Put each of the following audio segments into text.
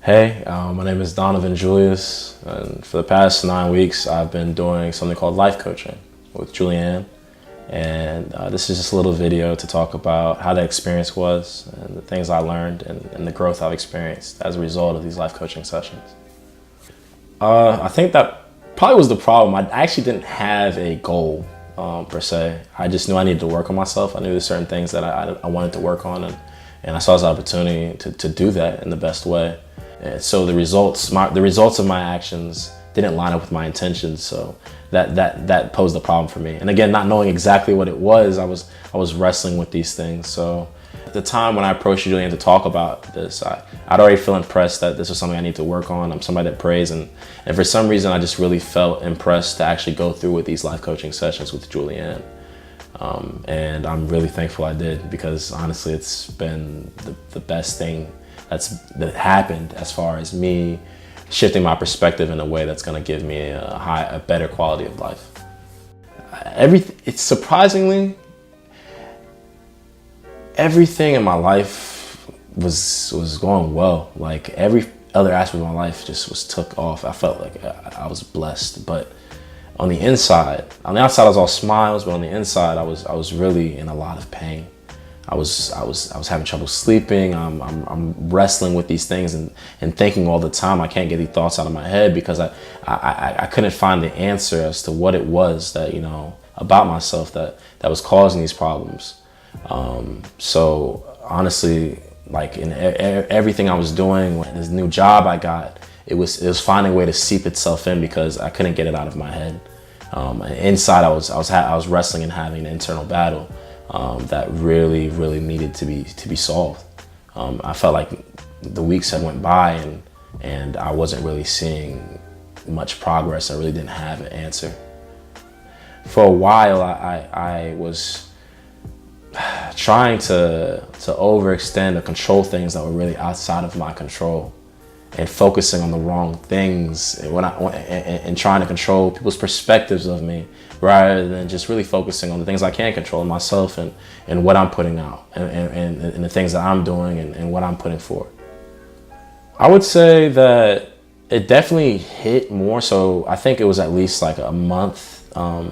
Hey, my name is Donavan Juleus, and for the past 9 weeks, I've been doing something called life coaching with Julianne. And this is just a little video to talk about how that experience was and the things I learned and the growth I've experienced as a result of these life coaching sessions. I think that probably was the problem. I actually didn't have a goal per se. I just knew I needed to work on myself. I knew there's certain things that I wanted to work on, and I saw this opportunity to do that in the best way. And so the results of my actions didn't line up with my intentions. So that posed a problem for me. And again, not knowing exactly what it was, I was wrestling with these things. So at the time when I approached Julianne to talk about this, I'd already feel impressed that this was something I need to work on. I'm somebody that prays, and for some reason I just really felt impressed to actually go through with these life coaching sessions with Julianne. And I'm really thankful I did, because honestly, it's been the best thing that happened as far as me shifting my perspective in a way that's going to give me a better quality of life. It's surprisingly, everything in my life was going well. Like every other aspect of my life just took off. I felt like I was blessed, but on the outside I was all smiles, but on the inside I was really in a lot of pain. I was having trouble sleeping. I'm wrestling with these things and thinking all the time. I can't get these thoughts out of my head because I couldn't find the answer as to what it was that, about myself that was causing these problems. So honestly, like in everything I was doing, this new job I got, it was finding a way to seep itself in because I couldn't get it out of my head. Inside I was wrestling and having an internal battle that really needed to be solved. I felt like the weeks had went by and I wasn't really seeing much progress. I really didn't have an answer. For a while, I was trying to overextend or control things that were really outside of my control, and focusing on the wrong things and trying to control people's perspectives of me, rather than just really focusing on the things I can control in myself and what I'm putting out and the things that I'm doing and what I'm putting forward. I would say that it definitely hit more so. I think it was at least like a month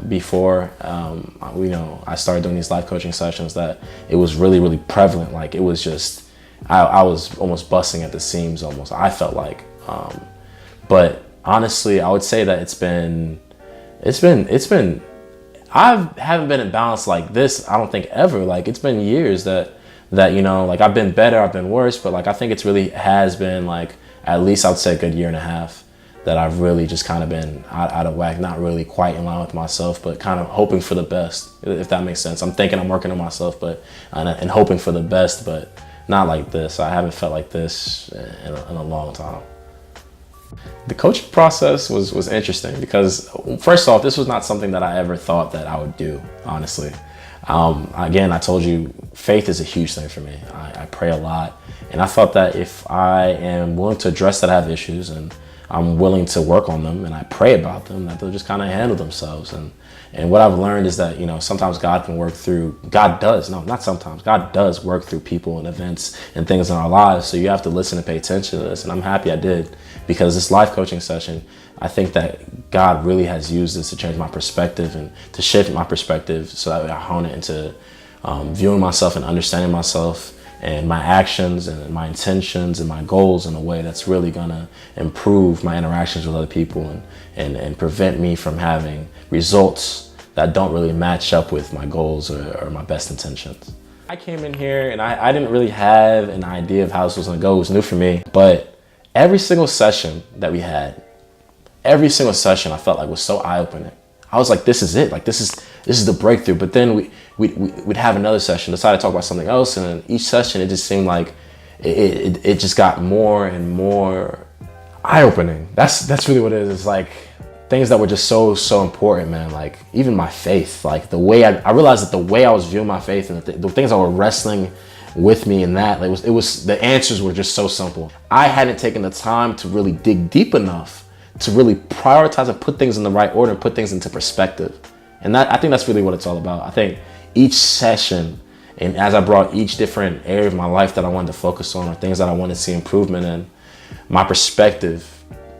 before I started doing these life coaching sessions that it was really prevalent. Like it was just, I was almost busting at the seams almost, I felt like. But honestly, I would say that it's been, I haven't been in balance like this, I don't think ever. Like it's been years that like I've been better, I've been worse, but like I think it's really has been like at least I would say a good year and a half that I've really just kind of been out of whack, not really quite in line with myself, but kind of hoping for the best, if that makes sense. I'm thinking I'm working on myself, but and hoping for the best, but not like this. I haven't felt like this in a long time. The coaching process was interesting because, first off, this was not something that I ever thought that I would do, honestly. Again, I told you, faith is a huge thing for me. I pray a lot, and I thought that if I am willing to address that I have issues and I'm willing to work on them and I pray about them, that they'll just kind of handle themselves. And what I've learned is that, sometimes God does work through people and events and things in our lives. So you have to listen and pay attention to this. And I'm happy I did, because this life coaching session, I think that God really has used this to change my perspective and to shift my perspective so that I hone it into viewing myself and understanding myself and my actions and my intentions and my goals in a way that's really gonna improve my interactions with other people and prevent me from having results that don't really match up with my goals or my best intentions. I came in here and I didn't really have an idea of how this was gonna go. It was new for me, but every single session that we had, every single session I felt like was so eye-opening. I was like, this is it. Like this is the breakthrough. But then we'd have another session, decide to talk about something else, and each session it just seemed like it just got more and more eye-opening. That's really what it is. It's like things that were just so important, man. Like even my faith, like the way I realized that the way I was viewing my faith and the things that were wrestling with me in that, like it was the answers were just so simple. I hadn't taken the time to really dig deep enough to really prioritize and put things in the right order and put things into perspective. And I think that's really what it's all about. I think each session, and as I brought each different area of my life that I wanted to focus on or things that I wanted to see improvement in, my perspective,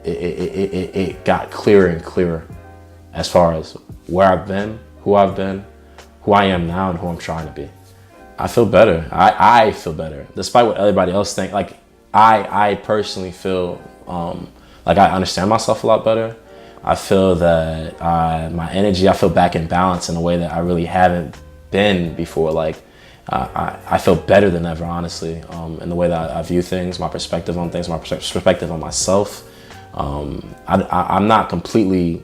it got clearer and clearer as far as where I've been, who I am now, and who I'm trying to be. I feel better. I feel better, despite what everybody else thinks. Like, I personally feel like I understand myself a lot better. I feel that my energy, I feel back in balance in a way that I really haven't been before. Like, I feel better than ever, honestly, in the way that I view things, my perspective on things, my perspective on myself. I'm not completely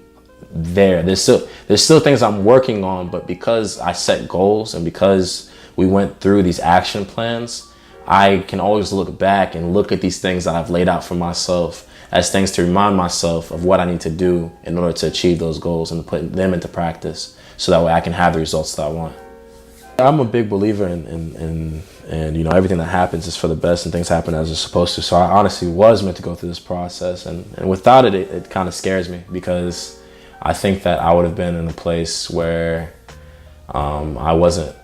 there. There's still things I'm working on, but because I set goals and because we went through these action plans, I can always look back and look at these things that I've laid out for myself as things to remind myself of what I need to do in order to achieve those goals and to put them into practice so that way I can have the results that I want. I'm a big believer in you know, everything that happens is for the best and things happen as they're supposed to. So I honestly was meant to go through this process, and without it, it kind of scares me, because I think that I would have been in a place where I wasn't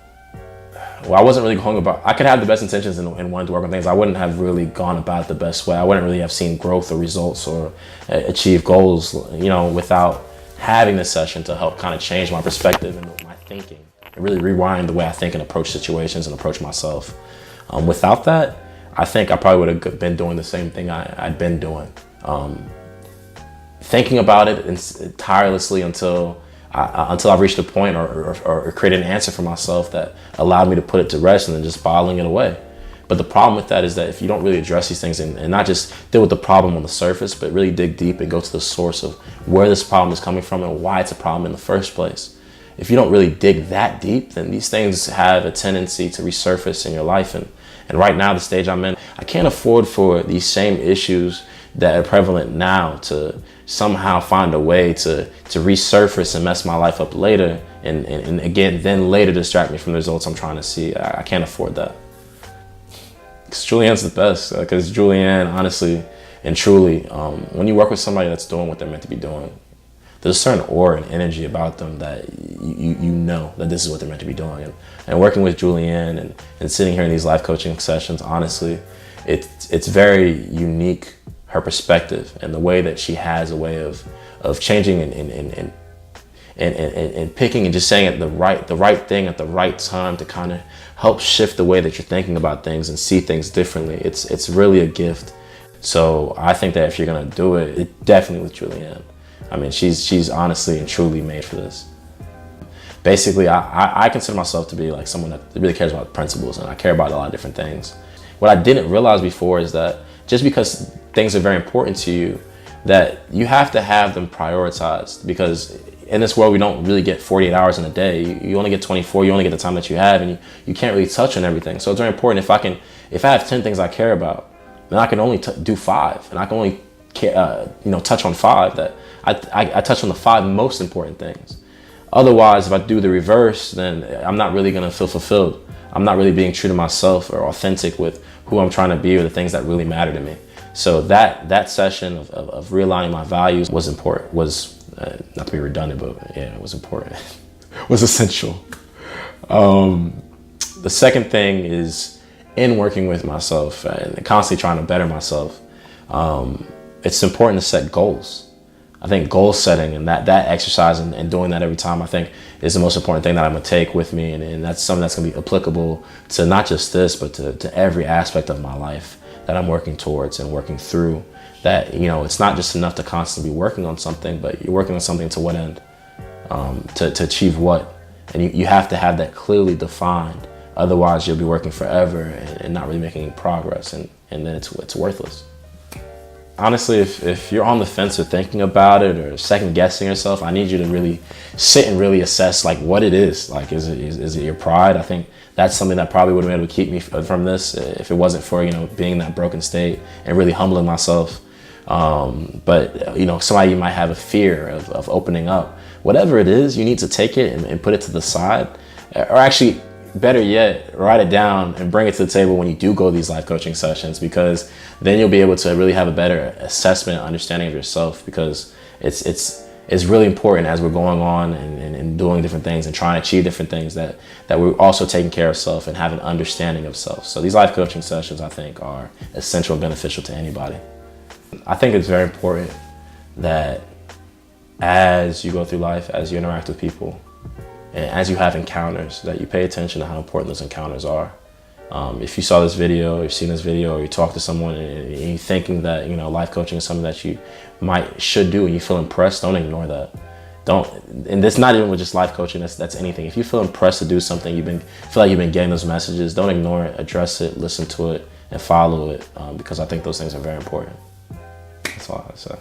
really going about, I could have the best intentions and wanted to work on things. I wouldn't have really gone about it the best way. I wouldn't really have seen growth or results or achieve goals, you know, without having this session to help kind of change my perspective and my thinking and really rewind the way I think and approach situations and approach myself. Without that, I think I probably would have been doing the same thing I'd been doing. Thinking about it tirelessly until I've reached a point or created an answer for myself that allowed me to put it to rest, and then just bottling it away. But the problem with that is that if you don't really address these things and not just deal with the problem on the surface, but really dig deep and go to the source of where this problem is coming from and why it's a problem in the first place. If you don't really dig that deep, then these things have a tendency to resurface in your life. And right now, the stage I'm in, I can't afford for these same issues that are prevalent now to somehow find a way to resurface and mess my life up later, and again, then later distract me from the results I'm trying to see. I can't afford that. Because Julianne's the best, because Julianne, honestly and truly, when you work with somebody that's doing what they're meant to be doing, there's a certain aura and energy about them that you know that this is what they're meant to be doing. And working with Julianne and sitting here in these life coaching sessions, honestly, it's very unique, her perspective and the way that she has a way of changing and picking and just saying it the right thing at the right time to kind of help shift the way that you're thinking about things and see things differently. It's really a gift. So I think that if you're gonna do it definitely with Julianne. I mean, she's honestly and truly made for this. Basically, I consider myself to be like someone that really cares about principles, and I care about a lot of different things. What I didn't realize before is that just because things are very important to you, that you have to have them prioritized, because in this world we don't really get 48 hours in a day. You only get 24. You only get the time that you have, and you can't really touch on everything. So it's very important. If I have 10 things I care about, then I can only do 5, and I can only touch on 5. That I touch on the 5 most important things. Otherwise, if I do the reverse, then I'm not really gonna feel fulfilled. I'm not really being true to myself or authentic with who I'm trying to be or the things that really matter to me. So that session of realigning my values was important, not to be redundant, but yeah, it was important, was essential. The second thing is, in working with myself and constantly trying to better myself, it's important to set goals. I think goal setting and that exercise and doing that every time, I think, is the most important thing that I'm gonna take with me, and that's something that's gonna be applicable to not just this, but to every aspect of my life that I'm working towards and working through. That, you know, it's not just enough to constantly be working on something, but you're working on something to what end, to achieve what, and you have to have that clearly defined. Otherwise, you'll be working forever and not really making any progress, and then it's worthless. Honestly, if you're on the fence or thinking about it or second guessing yourself, I need you to really sit and really assess like what it is. Like, is it your pride? I think that's something that probably would have been able to keep me from this if it wasn't for, you know, being in that broken state and really humbling myself. But, you know, somebody might have a fear of opening up. Whatever it is, you need to take it and put it to the side, or actually, better yet, write it down and bring it to the table when you do go to these life coaching sessions, because then you'll be able to really have a better assessment and understanding of yourself, because it's really important as we're going on and doing different things and trying to achieve different things that we're also taking care of self and have an understanding of self. So these life coaching sessions, I think, are essential and beneficial to anybody. I think it's very important that as you go through life, as you interact with people, and as you have encounters, that you pay attention to how important those encounters are. If you saw this video, you've seen this video, or you talk to someone and you're thinking that, you know, life coaching is something that you should do and you feel impressed, don't ignore that. And it's not even with just life coaching, that's anything. If you feel impressed to do something, feel like you've been getting those messages, don't ignore it, address it, listen to it, and follow it, because I think those things are very important. That's all I have to say.